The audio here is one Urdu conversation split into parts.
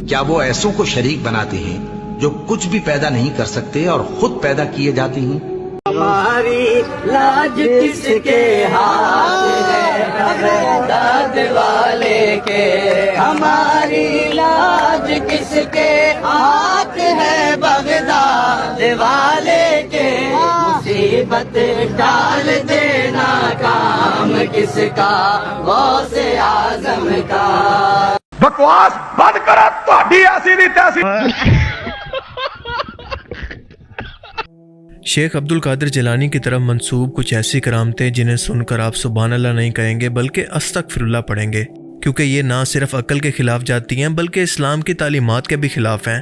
کیا وہ ایسوں کو شریک بناتے ہیں جو کچھ بھی پیدا نہیں کر سکتے اور خود پیدا کیے جاتے ہیں؟ ہماری لاج کس کے ہاتھ ہے بغداد والے کے، ہماری لاج کس کے ہاتھ ہے بغداد والے کے، مصیبت ڈال دینا کام کس کا غوث اعظم کا۔ بکواس بند کرا، تہاڈی ایسی دی تیسی۔ شیخ عبد القادر جیلانی کی طرف منسوب کچھ ایسی کرامتیں جنہیں سن کر آپ سبحان اللہ نہیں کہیں گے بلکہ استغفر اللہ پڑھیں گے، کیونکہ یہ نہ صرف عقل کے خلاف جاتی ہیں بلکہ اسلام کی تعلیمات کے بھی خلاف ہیں۔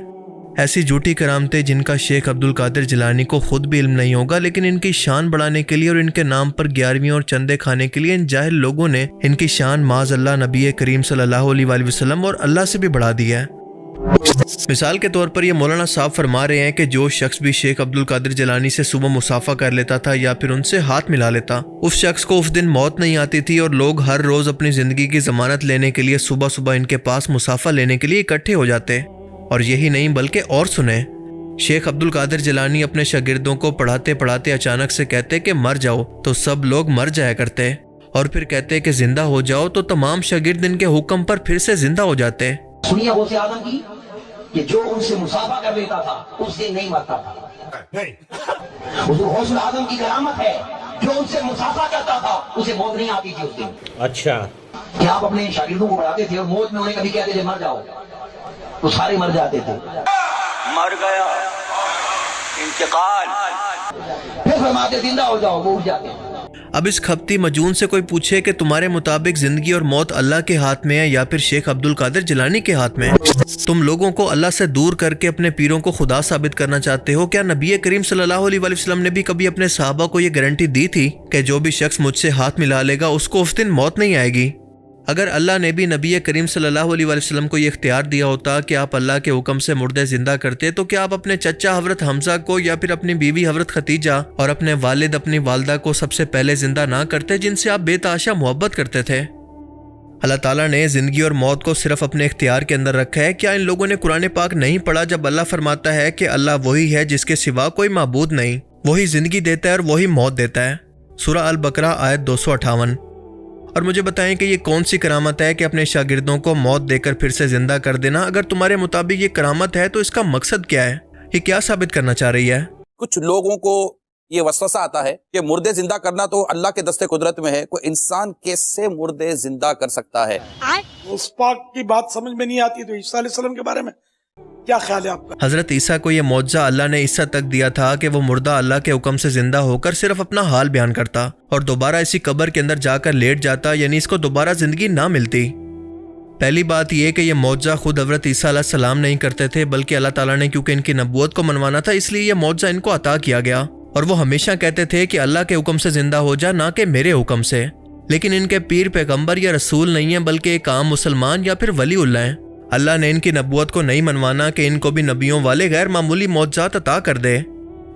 ایسی جھوٹی کرامتیں جن کا شیخ عبد القادر جیلانی کو خود بھی علم نہیں ہوگا، لیکن ان کی شان بڑھانے کے لیے اور ان کے نام پر 11ویں اور چندے کھانے کے لیے ان جاہل لوگوں نے ان کی شان معاذ اللہ نبی کریم صلی اللہ علیہ وآلہ وسلم اور اللہ سے بھی بڑھا دی ہے۔ مثال کے طور پر یہ مولانا صاحب فرما رہے ہیں کہ جو شخص بھی شیخ عبد القادر جیلانی سے صبح مصافحہ کر لیتا تھا یا پھر ان سے ہاتھ ملا لیتا، اس شخص کو اس دن موت نہیں آتی تھی، اور لوگ ہر روز اپنی زندگی کی ضمانت لینے کے لیے صبح صبح ان کے پاس مصافحہ لینے کے لیے اکٹھے ہو جاتے۔ اور یہی نہیں بلکہ اور سنیں، شیخ عبد القادر جیلانی اپنے شاگردوں کو پڑھاتے پڑھاتے اچانک سے کہتے کہ مر جاؤ، تو سب لوگ مر جایا کرتے، اور پھر کہتے کہ زندہ ہو جاؤ، تو تمام شاگرد ان کے حکم پر پھر سے زندہ ہو جاتے۔ سنیے غوث اعظم کی کہ جو ان سے مصافحہ کر لیتا تھا اس دن نہیں مرتا تھا۔ حضور غوث اعظم کی کرامت ہے، جو ان سے مصافحہ کرتا تھا اسے موت نہیں آتی تھی اس دن۔ اچھا، کہ آپ اپنے شاگردوں کو پڑھاتے تھے اور موت میں انہیں کبھی کہتے تھے مر جاؤ تو سارے مر جاتے تھے۔ مر گیا انتقال، پھر فرماتے زندہ ہو جاؤ، وہ اٹھ جاتے ہیں۔ اب اس کھپتی مجون سے کوئی پوچھے کہ تمہارے مطابق زندگی اور موت اللہ کے ہاتھ میں ہے یا پھر شیخ عبد القادر جیلانی کے ہاتھ میں ہے؟ تم لوگوں کو اللہ سے دور کر کے اپنے پیروں کو خدا ثابت کرنا چاہتے ہو؟ کیا نبی کریم صلی اللہ علیہ وآلہ وسلم نے بھی کبھی اپنے صحابہ کو یہ گارنٹی دی تھی کہ جو بھی شخص مجھ سے ہاتھ ملا لے گا اس کو اس دن موت نہیں آئے گی؟ اگر اللہ نے بھی نبی کریم صلی اللہ علیہ وآلہ وسلم کو یہ اختیار دیا ہوتا کہ آپ اللہ کے حکم سے مردے زندہ کرتے، تو کیا آپ اپنے چچا حضرت حمزہ کو یا پھر اپنی بیوی حضرت ختیجہ اور اپنے والد اپنی والدہ کو سب سے پہلے زندہ نہ کرتے، جن سے آپ بے تحاشا محبت کرتے تھے؟ اللہ تعالیٰ نے زندگی اور موت کو صرف اپنے اختیار کے اندر رکھا ہے۔ کیا ان لوگوں نے قرآن پاک نہیں پڑھا جب اللہ فرماتا ہے کہ اللہ وہی ہے جس کے سوا کوئی معبود نہیں، وہی زندگی دیتا ہے اور وہی موت دیتا ہے؟ سورہ البقرہ آیت 258۔ اور مجھے بتائیں کہ یہ کون سی کرامت ہے کہ اپنے شاگردوں کو موت دے کر پھر سے زندہ کر دینا؟ اگر تمہارے مطابق یہ کرامت ہے تو اس کا مقصد کیا ہے؟ یہ کیا ثابت کرنا چاہ رہی ہے؟ کچھ لوگوں کو یہ وسوسہ آتا ہے کہ مردے زندہ کرنا تو اللہ کے دستے قدرت میں ہے، کوئی انسان کیسے مردے زندہ کر سکتا ہے؟ اس پاک کی بات سمجھ میں نہیں آتی، تو عیسیٰ علیہ السلام کے بارے میں کیا خیال ہے آپ کا؟ حضرت عیسیٰ کو یہ معجزہ اللہ نے اس حد تک دیا تھا کہ وہ مردہ اللہ کے حکم سے زندہ ہو کر صرف اپنا حال بیان کرتا اور دوبارہ اسی قبر کے اندر جا کر لیٹ جاتا، یعنی اس کو دوبارہ زندگی نہ ملتی۔ پہلی بات یہ کہ یہ معجزہ خود حضرت عیسیٰ علیہ السلام نہیں کرتے تھے، بلکہ اللہ تعالیٰ نے کیونکہ ان کی نبوت کو منوانا تھا اس لیے یہ معجزہ ان کو عطا کیا گیا، اور وہ ہمیشہ کہتے تھے کہ اللہ کے حکم سے زندہ ہو جا، نہ کہ میرے حکم سے۔ لیکن ان کے پیر پیغمبر یا رسول نہیں ہیں، بلکہ ایک عام مسلمان یا پھر ولی اللہ ہیں۔ اللہ نے ان کی نبوت کو نہیں منوانا کہ ان کو بھی نبیوں والے غیر معمولی معجزات عطا کر دے۔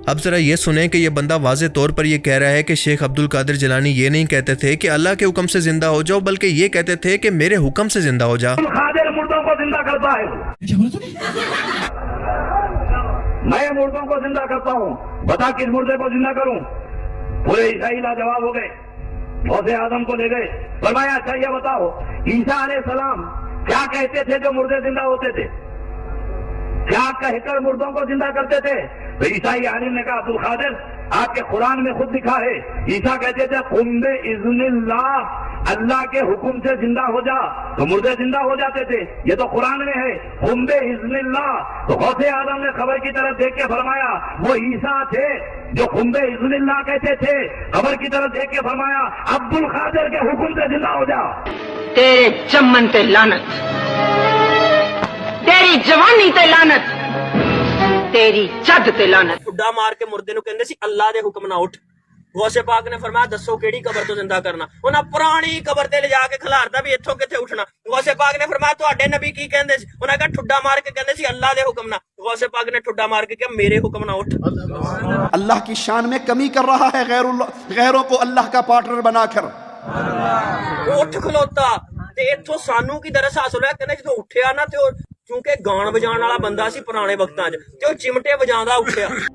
اب ذرا یہ سنیں کہ یہ بندہ واضح طور پر یہ کہہ رہا ہے کہ شیخ عبد القادر جیلانی یہ نہیں کہتے تھے کہ اللہ کے حکم سے زندہ ہو جاؤ، بلکہ یہ کہتے تھے کہ میرے حکم سے زندہ ہو جا۔ قادر مردوں کو زندہ کرتا ہے، میں مردوں کو زندہ کرتا ہوں، بتا کس مردے کو زندہ کروں؟ پورے عیسائی لاجواب ہو گئے، غوث اعظم کو لے گئے، فرمایا اچھا یہ بتاؤ عیسیٰ علیہ السلام کیا کہتے تھے جو مردے زندہ ہوتے تھے؟ کیا کہہ کر مردوں کو زندہ کرتے تھے؟ تو عیسائی عالم نے کہا عبد القادر آپ کے قرآن میں خود لکھا ہے، عیسیٰ کہتے تھے قم بإذن اللہ، اللہ کے حکم سے زندہ ہو جا، تو مردے زندہ ہو جاتے تھے۔ یہ تو قرآن میں ہے قم بإذن اللہ۔ تو غوث اعظم نے خبر کی طرف دیکھ کے فرمایا وہ عیسیٰ تھے جو قم بإذن اللہ کہتے تھے، خبر کی طرف دیکھ کے فرمایا عبد القادر کے حکم سے زندہ ہو جا۔ تیرے چمن تے لعنت، تیری جوانی تے لعنت، تیری چد تے لعنت۔ ٹھڈا مار کے مردے نو کہندے سی اللہ دے حکم نہ اٹھ۔ غوث پاک نے فرمایا دسو کیڑی قبر تو زندہ کرنا؟ انہاں پرانی قبر تے لے جا کے کھلاردا بھی ایتھوں کتے اٹھنا۔ غوث پاک نے فرمایا تواڈے نبی کی کہندے سی؟ انہاں کہا ٹھڈا مار کے کہندے سی اللہ دے حکم نہ۔ غوث پاک نے ٹھڈا مار کے کہا میرے حکم نہ اٹھ۔ اللہ کی شان میں کمی کر رہا ہے غیروں کو اللہ کا پارٹنر بنا کر۔ اٹھ کھلوتا تے ایتھوں سانو کی درس حاصل ہے، کہندے جدوں اٹھیا نا تے ਕਿਉਂਕਿ ਗਾਣ ਵਜਾਉਣ ਵਾਲਾ ਬੰਦਾ ਸੀ ਪੁਰਾਣੇ ਵਕਤਾਂ 'ਚ ਤੇ ਉਹ ਚਿਮਟੇ ਵਜਾਉਂਦਾ ਉੱਠਿਆ।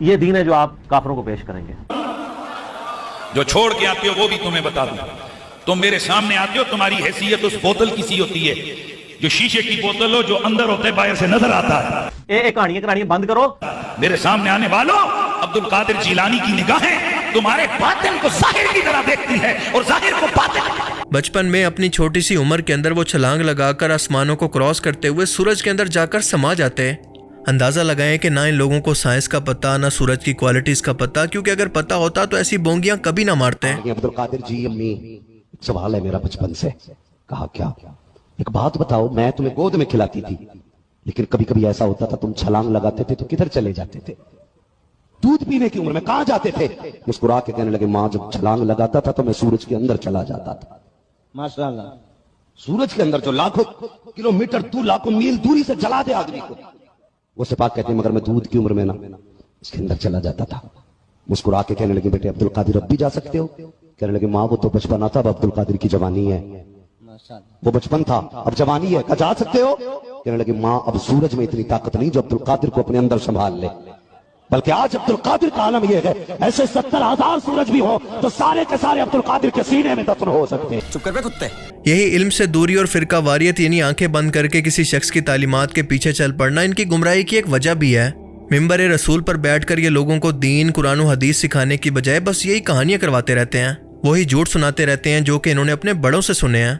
یہ دین ہے جو آپ کافروں کو پیش کریں گے. جو چھوڑ کے آتے ہو وہ بھی تمہیں بتا دوں. تم میرے سامنے آتے ہو, تمہاری حیثیت اس بوتل کی سی ہوتی ہے جو شیشے کی بوتل ہو, جو اندر ہوتا ہے باہر سے نظر آتا ہے. کہانیاں بند کرو. میرے سامنے آنے والوں, عبد القادر جیلانی کی نگاہیں تمہارے باطن کو ظاہر کی طرح دیکھتی ہے اور ظاہر کو باطن. بچپن میں اپنی چھوٹی سی عمر کے اندر وہ چھلانگ لگا کر آسمانوں کو کراس کرتے ہوئے سورج کے اندر جا کر سما جاتے. اندازہ لگائیں کہ نہ ان لوگوں کو سائنس کا پتہ, نہ سورج کی کوالٹیز کا پتہ, کیونکہ اگر پتہ ہوتا تو ایسی بونگیاں کبھی نہ مارتے. عبد القادر جی, امی ایک سوال ہے میرا بچپن سے. کہا کیا؟ ایک بات بتاؤ, میں تمہیں گود میں کھلاتی تھی, لیکن کبھی کبھی ایسا ہوتا تھا تم چھلانگ لگاتے تھے تو کدھر چلے جاتے تھے؟ دودھ پینے کی عمر میں کہاں جاتے تھے؟ مسکرا کے کہنے لگے, ماں جب چھلانگ لگاتا تھا تو میں سورج کے اندر چلا جاتا تھا. ماشاءاللہ. سورج کے اندر جو لاکھوں کلومیٹر دور, لاکھوں میل دوری سے جلا دے آدمی کو, وہ سپاک کہتے ہیں مگر میں دودھ کی عمر میں نا اس کے اندر چلا جاتا تھا. مسکرا کے کہنے لگے, بیٹے عبد القادر اب بھی جا سکتے ہو؟ کہنے لگے, ماں وہ تو بچپنا تھا, اب عبد القادر کی جوانی ہے. وہ بچپن تھا, اب جوانی ہے. کہا جا سکتے ہو؟ کہنے لگے, ماں اب سورج میں اتنی طاقت نہیں جو عبد القادر کو اپنے اندر سنبھال لے, بلکہ آج عبد القادر کا عالم یہ ہے ایسے 70,000 سورج بھی ہو تو سارے کے سارے عبد القادر کے سینے میں دفن ہو سکتے ہیں. چپ کر پہ کتے. یہی علم سے دوری اور فرقہ واریت یعنی آنکھیں بند کر کے کسی شخص کی تعلیمات کے پیچھے چل پڑنا ان کی گمراہی کی ایک وجہ بھی ہے. ممبر رسول پر بیٹھ کر یہ لوگوں کو دین, قرآن و حدیث سکھانے کی بجائے بس یہی کہانیاں کرواتے رہتے ہیں, وہی جھوٹ سناتے رہتے ہیں جو کہ انہوں نے اپنے بڑوں سے سنے ہیں.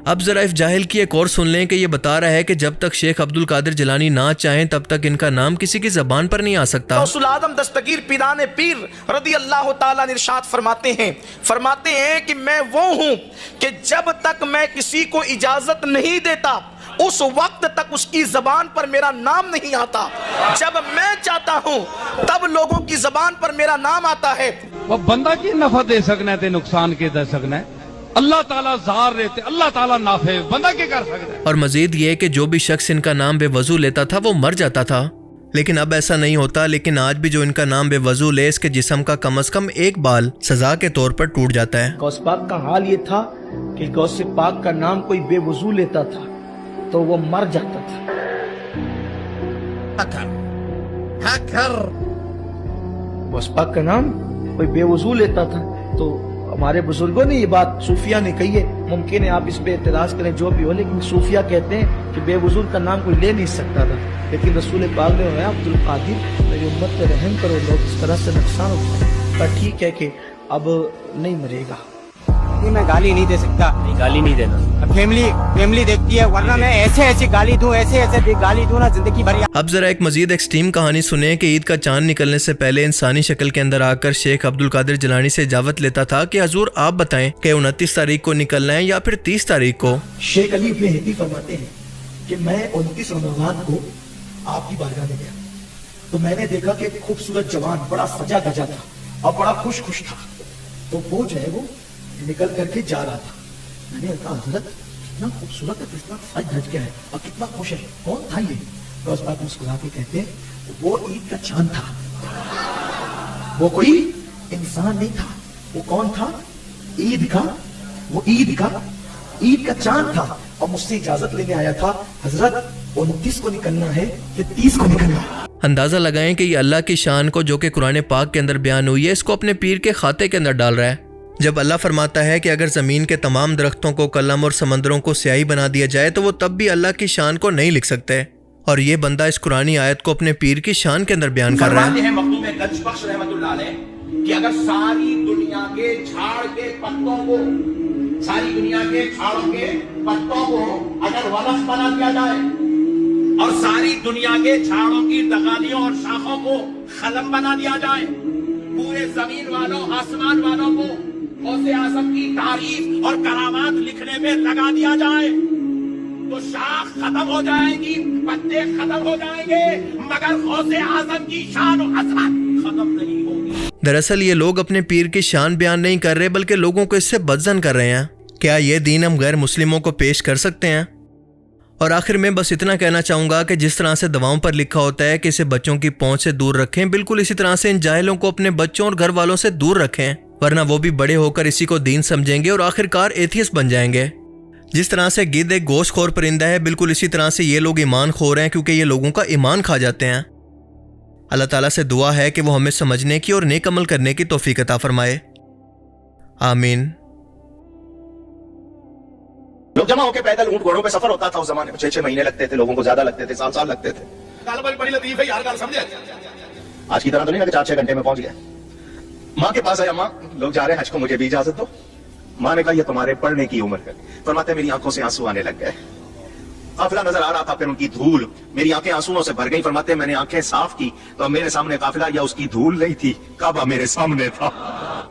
اب ذرا اس جاہل کی ایک اور سن لیں کہ یہ بتا رہا ہے کہ جب تک شیخ عبد القادر جیلانی نہ چاہیں تب تک ان کا نام کسی کی زبان پر نہیں آ سکتا. غوث العظم دستگیر پیران پیر رضی اللہ تعالیٰ نے ارشاد فرماتے ہیں کہ میں وہ ہوں کہ جب تک میں کسی کو اجازت نہیں دیتا اس وقت تک اس کی زبان پر میرا نام نہیں آتا. جب میں چاہتا ہوں تب لوگوں کی زبان پر میرا نام آتا ہے. وہ بندہ کی نفع دے سکنا ہے تے نقصان کے دے سکنا ہے. اللہ تعالیٰ زار رہتے, اللہ تعالیٰ نافع, بندہ کیا کر سکتا ہے. اور مزید یہ کہ جو بھی شخص ان کا نام بے وضو لیتا تھا وہ مر جاتا تھا, لیکن اب ایسا نہیں ہوتا. لیکن آج بھی جو ان کا نام بے وضو لے اس کے جسم کا کم از کم ایک بال سزا کے طور پر ٹوٹ جاتا ہے. غوث پاک کا حال یہ تھا کہ غوث پاک کا نام کوئی بے وضو لیتا تھا تو وہ مر جاتا تھا. غوث پاک کا نام کوئی بے وضو لیتا تھا تو ہمارے بزرگوں نے یہ بات صوفیہ نے کہی ہے. ممکن ہے آپ اس پہ اعتراض کریں جو بھی ہو, لیکن صوفیہ کہتے ہیں کہ بے وضو کا نام کوئی لے نہیں سکتا تھا, لیکن رسول پاک نے فرمایا عبد القادر میری امت پہ رحم کرو, لوگ اس طرح سے نقصان اٹھائیں. پر ٹھیک ہے کہ اب نہیں مرے گا. میں گالی نہیں دے سکتا. گالی نہیں دینا, فیملی دیکھتی ہے, ورنہ میں ایسے گالی دوں, ایسے گالی دوں نا زندگی بھر. اب ذرا ایک مزید ایکسٹریم کہانی سنیں کہ عید کا چاند نکلنے سے پہلے انسانی شکل کے اندر آ کر شیخ عبد القادر جیلانی سے اجازت لیتا تھا کہ حضور آپ بتائیں کہ 29 تاریخ کو نکلنا ہے یا پھر 30 تاریخ کو. شیخ علی مہدی فرماتے ہیں کہ میں 29 رمضان کو آپ کی بارگاہ میں گیا تو میں نے دیکھا کہ ایک خوبصورت جوان بڑا سجا گجا تھا اور بڑا خوش تھا, تو وہ جو ہے وہ نکل کر کے جا رہا تھا. میں نے کہا حضرت کتنا خوبصورت ہے, کتنا سج دھج گیا ہے اور کتنا خوش ہے, کون تھا یہ؟ غوث پاک مسکرا کے کہتے ہیں وہ عید کا چاند تھا, وہ کوئی انسان نہیں تھا. وہ کون تھا؟ عید کا چاند تھا, اور مجھ سے اجازت لینے آیا تھا حضرت 29 کو نکلنا ہے کہ 30 کو نکلنا ہے. اندازہ لگائیں کہ یہ اللہ کی شان کو جو کہ قرآن پاک کے اندر بیان ہوئی ہے اس کو اپنے پیر کے کھاتے کے اندر ڈال رہا ہے. جب اللہ فرماتا ہے کہ اگر زمین کے تمام درختوں کو قلم اور سمندروں کو سیاہی بنا دیا جائے تو وہ تب بھی اللہ کی شان کو نہیں لکھ سکتے, اور یہ بندہ اس قرآنی آیت کو اپنے پیر کی شان کے اندر بیان کر رہا ہے. فرماتے ہیں مخدوم گنج بخش رحمت اللہ علیہ کہ اگر ساری دنیا کے جھاڑ کے پتوں کو, ساری دنیا کے جھاڑوں کے پتوں کو اگر ورق بنا دیا جائے اور ساری دنیا کے جھاڑوں کی ڈغالیوں اور شاخوں کو قلم بنا دیا جائے, پورے زمین والوں آسمان والوں کو غوث اعظم کی تعریف اور کرامات لکھنے میں لگا دیا جائے تو شاخ ختم ہو جائے گی, پتے ختم ہو جائیں گے, مگر غوث اعظم کی شان و عظمت ختم نہیں ہوگی. دراصل یہ لوگ اپنے پیر کی شان بیان نہیں کر رہے بلکہ لوگوں کو اس سے بدظن کر رہے ہیں. کیا یہ دین ہم غیر مسلموں کو پیش کر سکتے ہیں؟ اور آخر میں بس اتنا کہنا چاہوں گا کہ جس طرح سے دواؤں پر لکھا ہوتا ہے کہ اسے بچوں کی پہنچ سے دور رکھیں, بالکل اسی طرح سے ان جاہلوں کو اپنے بچوں اور گھر والوں سے دور رکھیں, ورنہ وہ بھی بڑے ہو کر اسی کو دین سمجھیں گے اور آخرکار ایتھیسٹ بن جائیں گے. جس طرح سے گدھ ایک گوشت خور پرندہ ہے, بالکل اسی طرح سے یہ لوگ ایمان خور ہیں کیونکہ یہ لوگوں کا ایمان کھا جاتے ہیں. اللہ تعالیٰ سے دعا ہے کہ وہ ہمیں سمجھنے کی اور نیک عمل کرنے کی توفیق عطا فرمائے، آمین۔ لوگ جمع ہو کے پیدل اونٹ گھوڑوں پہ سفر ہوتا تھا اس زمانے میں، 6 مہینے لگتے تھے، لوگوں کو زیادہ لگتے تھے، سال لگتے تھے۔ بڑی لطیف ہے یار، گل سمجھے؟ آج کی طرح تو نہیں کہ 4-6 گھنٹے میں پہنچ گئے۔ ماں کے پاس آیا، ماں لوگ جا رہے ہیں حج کو، مجھے بھی اجازت دو۔ ماں نے کہا یہ تمہارے پڑھنے کی عمر ہے۔ فرماتے میری آنکھوں سے آنسو آنے لگ گئے، قافلہ نظر آ رہا تھا، پھر ان کی دھول میری آنکھیں آنسوؤں سے بھر گئی۔ فرماتے میں نے آنکھیں صاف کی تو میرے سامنے قافلہ یا اس کی دھول نہیں تھی، کعبہ میرے سامنے تھا۔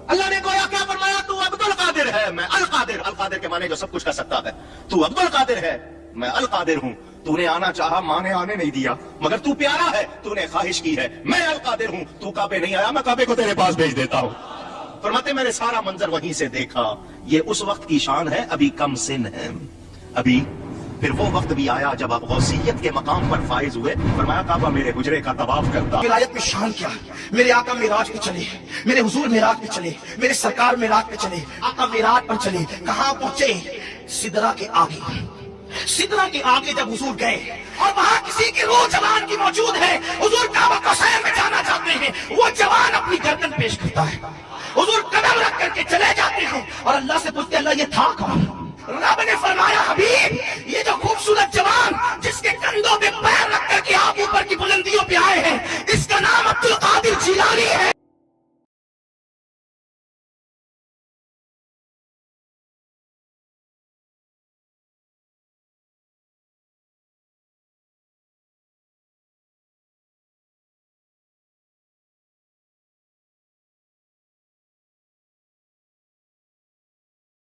اللہ نے گویا کیا فرمایا، تو عبد القادر ہے، میں القادر۔ القادر کے معنی جو سب کچھ کر سکتا ہے، تو عبد القادر ہے، میں القادر ہوں۔ تو نے آنا چاہا، ماں نے آنے نہیں دیا، مگر تو پیارا ہے، تو نے خواہش کی ہے، میں القادر ہوں۔ تو کعبے نہیں آیا، میں کعبے کو تیرے پاس بھیج دیتا ہوں۔ فرماتے میں نے سارا منظر وہیں سے دیکھا، یہ اس وقت کی شان ہے، ابھی کم سن ہے، ابھی۔ پھر وہ وقت بھی آیا جب آپ غوثیت کے مقام پر فائز ہوئے، فرمایا کعبہ میرے حجرے کا طواف کرتا۔ ولایت میں شان کیا ہے، میرے آقا معراج پہ چلے، میرے حضور معراج پہ چلے، میرے سرکار معراج پہ چلے، آقا معراج پر چلے، کہاں پہنچے؟ سدرہ کے آگے۔ سدرہ کے آگے جب حضور گئے اور وہاں کسی کی روح جوان کی موجود ہے، حضور کعبہ قصیر میں جانا چاہتے ہیں، وہ جوان اپنی گردن پیش کرتا ہے، حضور قدم رکھ کر کے چلے جاتے ہیں اور اللہ سے پوچھتے اللہ یہ تھا کون؟ رب نے فرمایا حبیب یہ جو خوبصورت جوان جس کے کندھوں پہ پیر رکھ کر کے آپ اوپر کی بلندیوں پہ آئے ہیں، اس کا نام عبد القادر جیلانی ہے۔